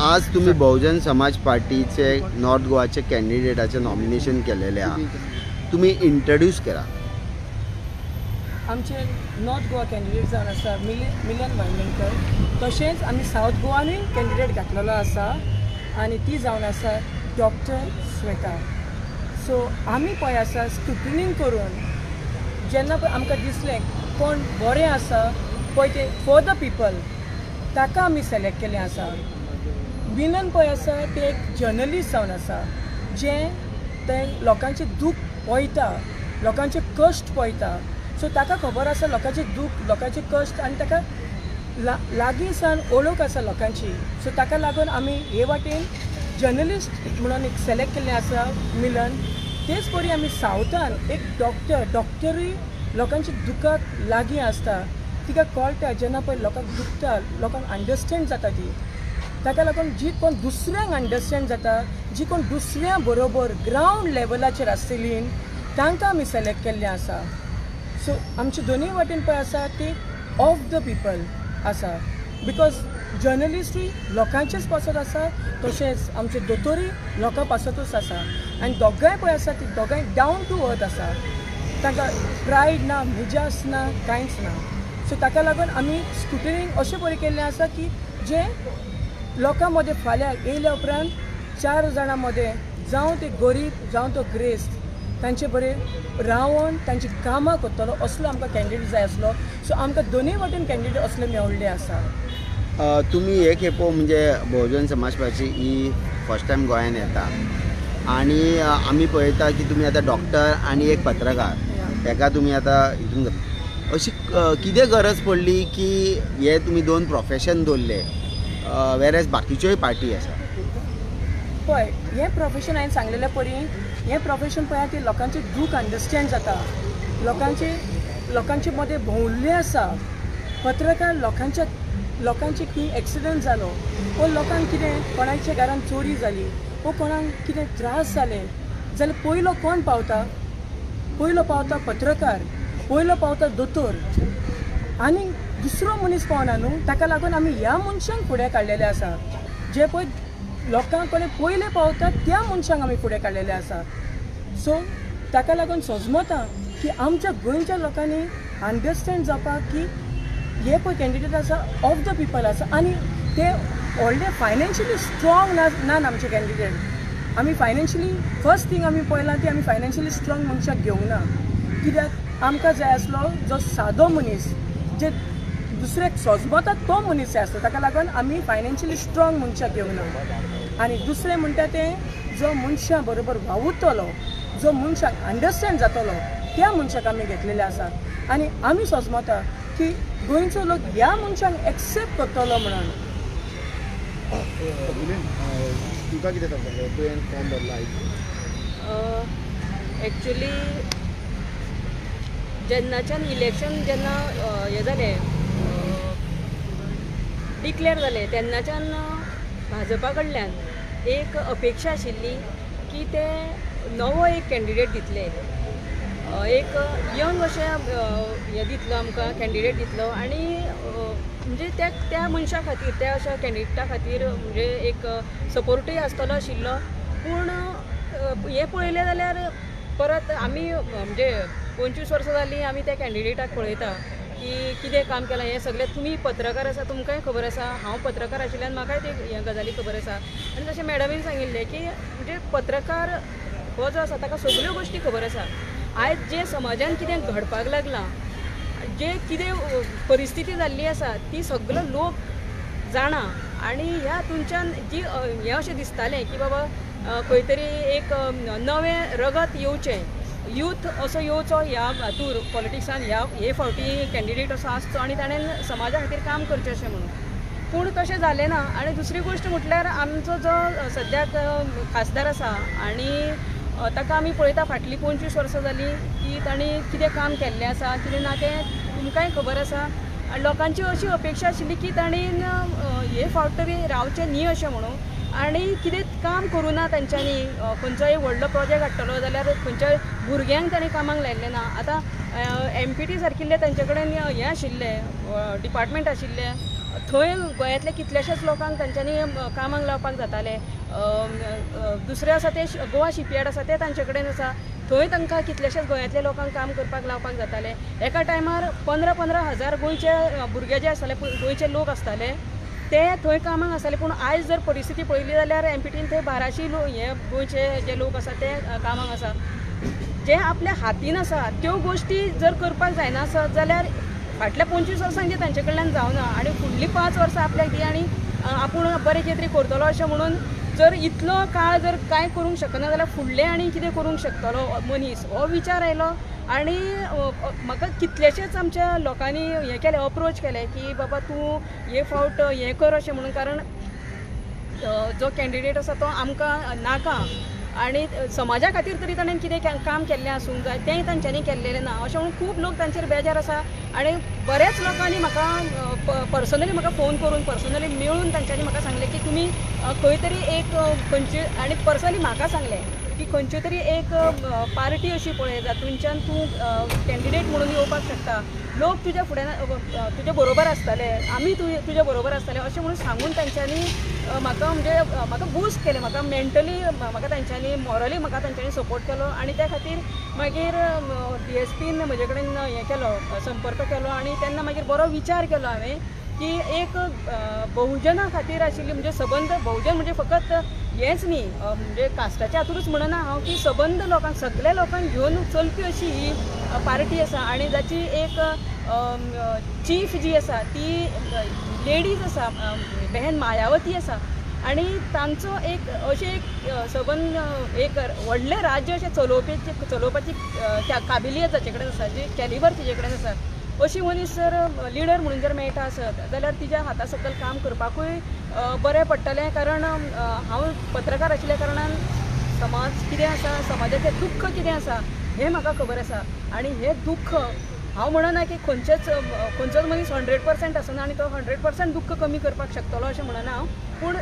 आज तुम्ही बहुजन समाज पार्टीचे नॉर्थ गोवाचे कॅन्डिडेटाचे नॉमिनेशन केलेले आहा, तुम्ही इंट्रोड्यूस करा. आमचे नॉर्थ गोवा कॅन्डिडेट जावन आसा मिलन वाळवंकर. तशेंच आमी सावथ गोवानूय कॅन्डिडेट घातलेलो आसा आनी ती जावन आसा डॉक्टर श्वेता. सो आमी पळय आसा स्क्रुटिनींग करून जेन्ना पळय आमकां दिसलें कोण बरें आसा पळय ते फॉर द पीपल ताका आमी सिलेक्ट केलें आसा. मिलन पळय आसा ते एक जर्नलिस्ट जावन आसा जे ते लोकांचें दूख पळयता, लोकांचे कश्ट पळयता. सो ताका खबर आसा लोकांचे दूख, लोकांचे कश्ट आनी ताका लागीं सावन ओळख आसा लोकांची. सो ताका लागून आमी हे वाटेन जर्नलिस्ट म्हणून एक सिलेक्ट केल्लें आसा मिलन. तेच परी आमी सावथान एक डॉक्टरूय लोकांच्या दुखाक लागीं आसता. तिका कळटा जेन्ना पळय लोकांक दुखता, लोकांक अंडरस्टँड जाता ती. ताका लागून जी कोण दुसऱ्यांक अंडरस्टँड जाता, जी कोण दुसऱ्या बरोबर ग्रावंड लेवलाचेर आसतलीं तांकां आमी सिलेक्ट केल्लें आसा. सो आमचे दोनूय वाटेन पळय आसा ती ऑफ द पीपल आसा. बिकॉज जर्नलिस्टूय लोकांचेच पासत आसा, तशेंच आमचे दोतोरूय लोकां पासतूच आसा. आनी दोगांय पळय आसा ती दोगांय डावन टू अर्थ आसा. तांकां प्रायड ना, मिजास ना, कांयच ना. सो ताका लागून आमी स्क्रुटिनींग अशें पळय केल्लें आसा की जे लोकां मदें फाल्यां येयल्या उपरांत 4 जाणां मदें जावं ते गरीब जावं तो ग्रेस्त तांचे बरें रावन तांची कामां करतलो असलो आमकां कॅन्डिडेट जाय आसलो. सो आमकां दोनूय वाटेन कॅन्डिडेट असले मेवल्ले आसा. तुम्ही हे खेपो म्हणजे बहुजन समाज पार्टी ही फर्स्ट टायम गोंयान येता आणि आमी पळयता की तुम्ही आता डॉक्टर आणि एक पत्रकार हेका तुम्ही आता हितून अशी कितें गरज पडली की हे तुम्ही 2 प्रोफेशन दवरले वेरेज बाकीच्योय पार्टी आसा. पळय हें प्रोफेशन हांवें सांगलेल्या परी हें प्रोफेशन पळय ती लोकांचे दूख अंडरस्टँड जाता, लोकांचे मदें भोंवल्ले आसा. पत्रकार लोकांचे खंय एक्सिडंट जालो वो लोकांक कितें कोणाच्या घरान चोरी जाली वो कोणाक कितें त्रास जाले जाल्यार पयलो कोण पावता? पयलो पावता पत्रकार, पयलो पावता दोतोर आनी दुसरो मनीस पावना न्हू. ताका लागून आमी ह्या मनशांक फुडें काडलेले आसा. जे पळय लोकां कडेन पयले पावता त्या मनशांक आमी फुडें काडलेले आसा. सो ताका लागून सोजमता की आमच्या गोंयच्या लोकांनी अंडरस्टँड जावपाक की हे पळय कॅन्डिडेट आसा ऑफ द पीपल आसा आनी ते व्हडले फायनान्शियली स्ट्रॉंग ना आमचे कॅन्डिडेट. आमी फायनान्शियली फर्स्ट थींग आमी पळयलां ती आमी फायनान्शियली स्ट्रॉंग मनशाक घेवंक ना. कित्याक आमकां जाय आसलो जो सादो मनीस जे दुसऱ्याक सोजमता तो मनीस जाय आसलो. ताका लागून आमी फायनान्शियली स्ट्रॉंग मनशाक घेवंक ना. आनी दुसरें म्हणटा तें जो मनशां बरोबर वावुरतलो, जो मनशाक अंडरस्टँड जातलो त्या मनशाक आमी घेतलेले आसा. आनी आमी सोजमता की गोंयचो लोक ह्या मनशांक एक्सेप्ट करतलो म्हणून. तुका कितें सांगतले तुवें फॉर्म भरला? एक्चुली जेन्नाच्यान इलेक्शन जेन्ना हे जालें डिक्लेअर जालें तेन्नाच्यान भाजपा कडल्यान एक अपेक्षा आशिल्ली की ते नवो एक कॅन्डिडेट दितले, एक यंग अशें हे दितलो आमकां कॅन्डिडेट दितलो आनी म्हणजे त्या मनशा खातीर त्या अशा कॅन्डिडेटा खातीर म्हणजे एक सपोर्टूय आसतलो आशिल्लो. पूण हे पळयलें जाल्यार परत आमी म्हणजे 25 वर्सां जालीं आमी त्या कॅन्डिडेटाक पळयता की कितें काम केलां. हें सगळें तुमी पत्रकार आसा, तुमकांय खबर आसा, हांव पत्रकार आशिल्ल्यान म्हाकाय ते ह्या गजाली खबर आसा. आनी तशें मॅडमीन सांगिल्लें की म्हणजे पत्रकार हो जो आसा ताका सगळ्यो गोश्टी खबर आसा. आयज जे समाजान कितें घडपाक लागलां, जे कितें परिस्थिती जाल्ली आसा ती सगळो लोक जाणा. आनी ह्या तुमच्यान जी हें अशें दिसतालें की बाबा खंय तरी एक नवें रगत येवचें, यूथ असो येवचो ह्या हातूर पॉलिटिक्सान हे फावटी कॅन्डिडेट असो आसचो आनी ताणें समाजा खातीर काम करचें अशें म्हणून. पूण तशें जालें ना. आनी दुसरी गोश्ट म्हटल्यार आमचो जो सद्याक खासदार आसा आनी ताका आमी पळयता फाटलीं 25 वर्सां जालीं की ताणी कितें काम केल्लें आसा कितें ना तें तुमकांय खबर आसा. लोकांची अशी अपेक्षा आशिल्ली की ताणीन हे फावट तरी रावचें न्ही अशें म्हणून आनी कितें काम करूं ना तांच्यांनी. खंयचोय व्हडलो प्रोजेक्ट हाडटलो जाल्यार खंयच्याय भुरग्यांक ताणें कामाक लायिल्लें ना. आतां MPT सारकिल्ले तांचे कडेन हें आशिल्लें डिपार्टमेंट आशिल्लें थंय गोंयांतल्या कितल्याशाच लोकांक तांच्यांनी कामाक लावपाक जाताले. दुसरे आसा ते गोवा शिपयार्ड आसा ते तांचे कडेन आसा. थंय तांकां कितल्याशाच गोंयांतल्या लोकांक काम करपाक लावपाक जाताले. एका टायमार 15,000 गोंयचे भुरगे जे आसताले, गोंयचे लोक आसताले ते थंय कामाक आसताले. पूण आयज जर परिस्थिती पळयली जाल्यार एमपीटीन थंय 1200 हे गोंयचे जे लोक आसा ते कामाक आसा. जे आपल्या हातीन आसा त्यो गोश्टी जर करपाक जायना आसत जाल्यार फाटल्या 25 वर्सांक जे तांचे कडल्यान जावना आनी फुडलीं 5 वर्सां आपल्याक दी आनी आपूण बरें कितें तरी करतलो अशें म्हणून जर इतलो काळ जर कांय करूंक शकना जाल्यार फुडलें आनी कितें करूंक शकतलो मनीस हो विचार आयलो. आनी म्हाका कितलेशेच आमच्या लोकांनी हें केलें, अप्रोच केलें की बाबा तूं हे फावट हें कर अशें म्हणून. कारण जो कॅन्डिडेट आसा तो आमकां नाका आनी समाजा खातीर तरी ताणें कितें काम केल्लें आसूंक जाय तेंय तांच्यांनी केल्लें ना अशें म्हणून खूब लोक तांचेर बेजार आसा. आनी बरेच लोकांनी म्हाका पर्सनली म्हाका फोन करून पर्सनली मेळून तांच्यांनी म्हाका सांगलें की तुमी खंय तरी एक खंयची, आनी पर्सनली म्हाका सांगलें की खंयची तरी एक पार्टी अशी पळय जातूंच्यान तूं कॅन्डिडेट म्हणून येवपाक शकता. लोक तुज्या फुड्यान तुजे बरोबर आसतले, आमी तुजे बरोबर आसतले अशें म्हणून सांगून तांच्यांनी म्हाका म्हणजे म्हाका बूस्ट केलें. म्हाका मेंटली म्हाका तांच्यांनी मॉरली म्हाका तांच्यांनी सपोर्ट केलो. आनी त्या खातीर मागीर DSPन म्हजे कडेन हें केलो, संपर्क केलो. आनी तेन्ना मागीर बरो विचार केलो हांवें की एक बहुजना खातीर आशिल्ली म्हणजे सबंद बहुजन म्हणजे फकत हेंच न्ही म्हणजे कास्टाच्या हातूंतच म्हणना हांव की सबंद लोकांक सगळ्या लोकांक घेवन चलपी अशी ही पार्टी आसा. आनी जाची एक चीफ जी आसा ती लेडीज आसा, बहन मायावती आसा. आनी तांचो एक अशें एक सबंद एक व्हडलें राज्य अशें चलोवपाची काबिलियत जाचे कडेन आसा, जी कॅलिबर तिजे कडेन आसा. अशी मनीस जर लिडर म्हणून जर मेळटा आसत जाल्यार तिच्या हाता सकयल काम करपाकूय बरें पडटलें. कारण हांव पत्रकार आशिल्ल्या कारणान समाज कितें आसा, समाजाचें दुख्ख कितें आसा हें म्हाका खबर आसा. आनी हें दुख्ख हांव म्हणना की खंयचोच मनीस 100% आसना आनी तो 100% दुख्ख कमी करपाक शकतलो अशें म्हणना हांव. पूण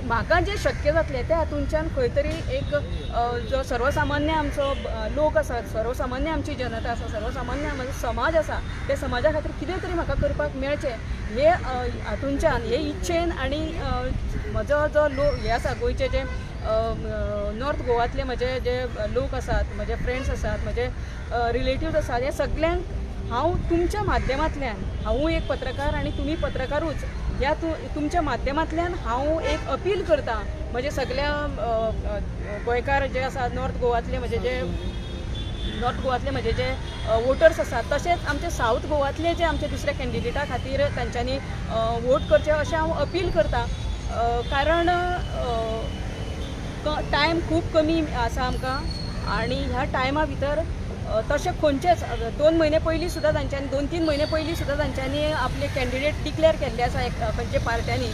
म्हाका जें शक्य जातलें त्या हातूंतल्यान खंय तरी एक जो सर्वसामान्य आमचो लोक आसा, सर्वसामान्य आमची जनता आसा, सर्वसामान्य आमचो समाज आसा, त्या समाजा खातीर कितें तरी म्हाका करपाक मेळचें हे हातूंतल्यान हे इच्छेन. आनी म्हजो जो हे आसा गोंयचे जे नॉर्थ गोवांतले म्हजे जे लोक आसात, म्हजे फ्रेंड्स आसात, म्हजे रिलेटिव्ज आसात, हे सगळ्यांक हांव तुमच्या माध्यमांतल्यान, हांवूय एक पत्रकार आनी तुमी पत्रकारूच, ह्या तुमच्या माध्यमांतल्यान हांव एक अपील करतां म्हजे सगळ्या गोंयकार जे आसा, नॉर्थ गोवांतले म्हजे जे वोटर्स आसात, तशेंच आमचे साऊथ गोवांतले जे आमचे दुसऱ्या कॅन्डिडेटा खातीर तांच्यांनी वोट करचें अशें हांव अपील करतां. कारण टायम खूब कमी आसा आमकां आनी ह्या टायमा भितर तशें खंयचेच 2 म्हयने पयलीं सुद्दां तांच्यांनी 2-3 म्हयने पयलीं सुद्दां तांच्यांनी आपले कॅन्डिडेट डिक्लेअर केल्ले आसा खंयचे पार्ट्यांनी.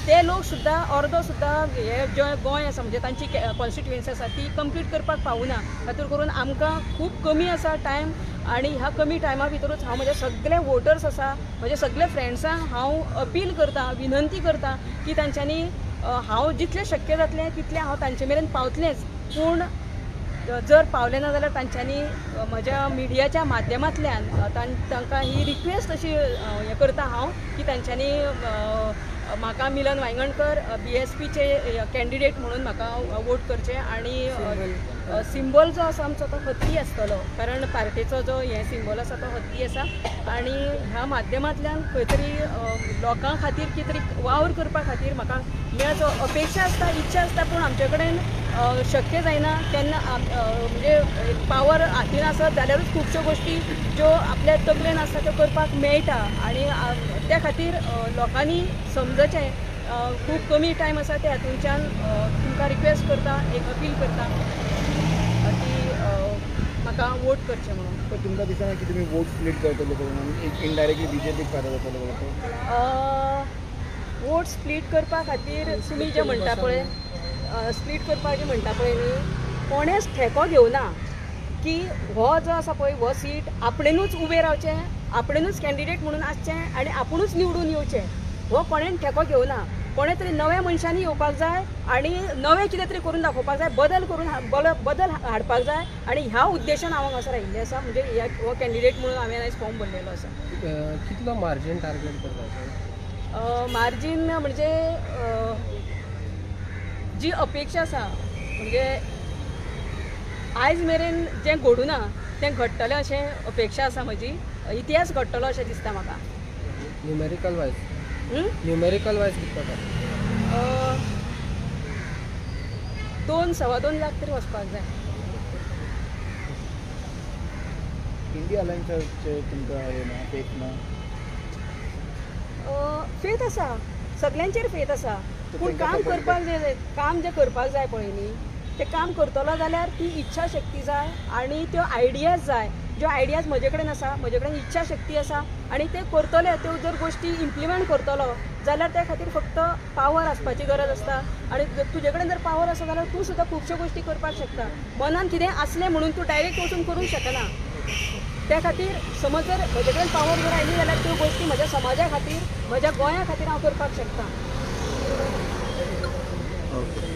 ते लोक सुद्दां अर्दो सुद्दां हे जे गोंय आसा म्हणजे तांची कॉन्स्टिट्युएन्सी आसा ती कंप्लीट करपाक पावना. तातूंत करून आमकां खूब कमी आसा टायम. आनी ह्या कमी टायमा भितरूच हांव म्हजे सगळे वोटर्स आसा, म्हजे सगळे फ्रेंड्सांक हांव अपील करतां, विनंती करतां की तांच्यांनी हांव जितलें शक्य जातलें तितलें हांव तांचे मेरेन पावतलेंच. पूण जर पावलें ना जाल्यार तांच्यांनी म्हज्या मिडियाच्या माध्यमांतल्यान तांकां ही रिक्वेस्ट अशी हें करता हांव की तांच्यांनी म्हाका मिलन वांयगणकर BSPचे कॅन्डिडेट म्हणून म्हाका वोट करचें. आनी सिंबल जो आसा आमचो तो हत्ती आसतलो, कारण पार्टीचो जो हे सिंबल आसा तो हत्ती आसा. आनी ह्या माध्यमांतल्यान खंय तरी लोकां खातीर कितें तरी वावर करपा खातीर म्हाका मेळचो अपेक्षा आसता, इच्छा आसता. पूण आमचे कडेन शक्य जायना तेन्ना म्हणजे पावर हातीन आसत जाल्यारूच खुबश्यो गोश्टी ज्यो आपल्या तकलेन आसता त्यो करपाक मेळटा. आनी त्या खातीर लोकांनी समजचें खूब कमी टायम आसा त्या हातूंतल्यान तुमकां रिक्वेस्ट करता, एक अपील करता की म्हाका वोट करचें म्हणून. तर तुमकां दिसना की तुमी वोट स्प्लीट करतले करून एक इनडायरेक्टली BJPक फायदो जातलो? वोट स्प्लीट करपा खातीर तुमी जें म्हणटा पळय, स्प्लीट करपाक जें म्हणटा पळय न्ही, कोणेच ठेको घेवना की हो जो आसा पळय हो सीट आपणेनूच उबें रावचें, आपणेनूच कॅन्डिडेट म्हणून आसचें आनी आपुणूच निवडून येवचें, हो कोणेन ठेको घेवना. कोणे तरी नव्या मनशांनी येवपाक जाय आनी नवें कितें तरी करून दाखोवपाक जाय, बदल हाडपाक जाय. आनी ह्या उद्देशान हांव हांगासर आयिल्लें आसा. म्हणजे हो कॅन्डिडेट म्हणून हांवें आयज फॉर्म भरलेलो आसा. कितलो मार्जीन टार्गेट करता? मार्जीन म्हणजे जी अपेक्षा आसा म्हणजे आयज मेरेन जें घडूना तें घडटलें अशें अपेक्षा आसा म्हजी. इतिहास घडटलो अशें दिसता म्हाका. न्युमेरिकल वायज हं? न्युमेरिकल वायज कितलो अ, 2-2.25 लाख तरी वचपाक जाय. इंडिया अलायन्साचे तुमकां हें ना फेथ ना फेथ आसा, सगल्यांचेर फेथ आसा. पूण तेंकां काम support करपाक जाय, काम जें करपाक जाय पळय न्ही तें काम करतलो जाल्यार ती इच्छा शक्ती जाय आनी त्यो आयडियाज जाय. ज्यो आयडियाज म्हजे कडेन आसा, म्हजे कडेन इच्छा शक्ती आसा आनी ते करतले, त्यो जर गोश्टी इम्प्लिमेंट करतलो जाल्यार त्या खातीर फक्त पावर आसपाची गरज आसता. आनी तुजे कडेन जर पावर आसा जाल्यार तूं सुद्दां खुबश्यो गोश्टी करपाक शकता. मनान कितें आसलें म्हणून तूं डायरेक्ट वचून करूंक शकना. त्या खातीर समज जर म्हजे कडेन पावर जर आयली जाल्यार त्यो गोश्टी म्हज्या समाजा खातीर, म्हज्या गोंया खातीर हांव करपाक शकता. Okay,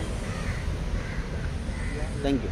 thank you.